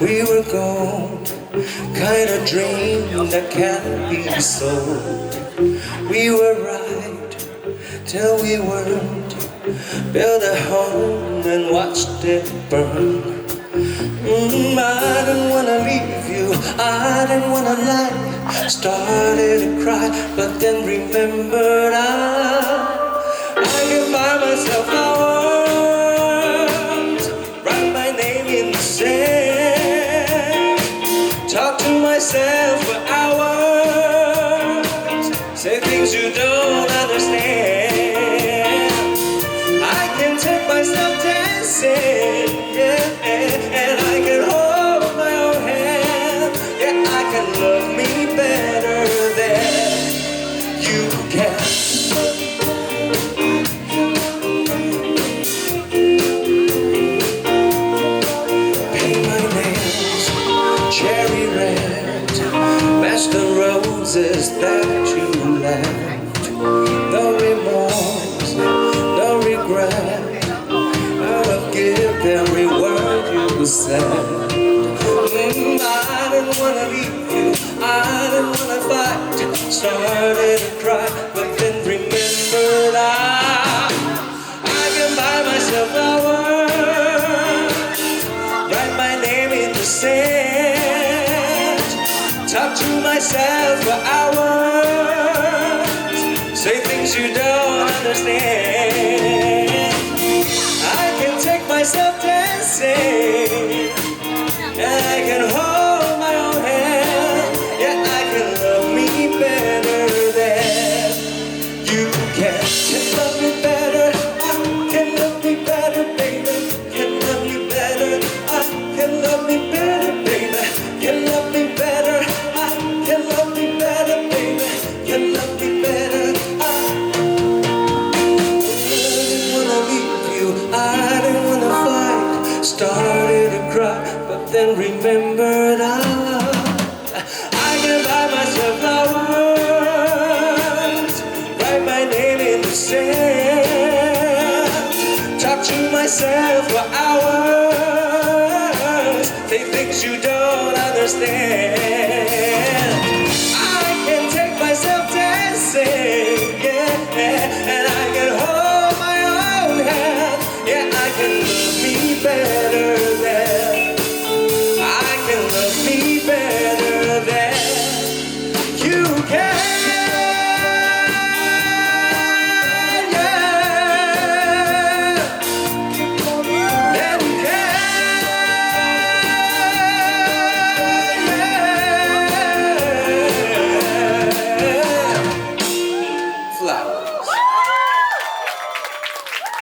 We were gold, kind of dream that can't be sold. We were right till we weren't. Built a home and watched it burn. I didn't wanna leave you, I didn't wanna lie. Started to cry, but then remembered I can buy myself flowers, write my name in the sand, talk to myself for hours, say things you don't understand. I can take myself dancing, yeah, and I can hold my own hand. Yeah, I can love me better than you can. Paint my nails cherry red, match the roses that you left. No remorse, no regret, I'll give every word you said. I didn't wanna leave you, I didn't wanna fight. Started to cry, but then remembered I can buy myself flowers, write my name in the sand, talk to myself for hours, say things you don't understand. I can take myself dancing, and I can hold my own hand. Yeah, I can love me better than you can. Can love me better, I can love me better, baby. Can love me better, I can love me better, baby. Can love me better, I can love me better, baby. Can love me better, I didn't wanna leave you, I didn't wanna fight. Started to cry, but then remembered I can buy myself flowers, write my name in the sand, talk to myself for hours, say things you don't understand. I can take myself dancing,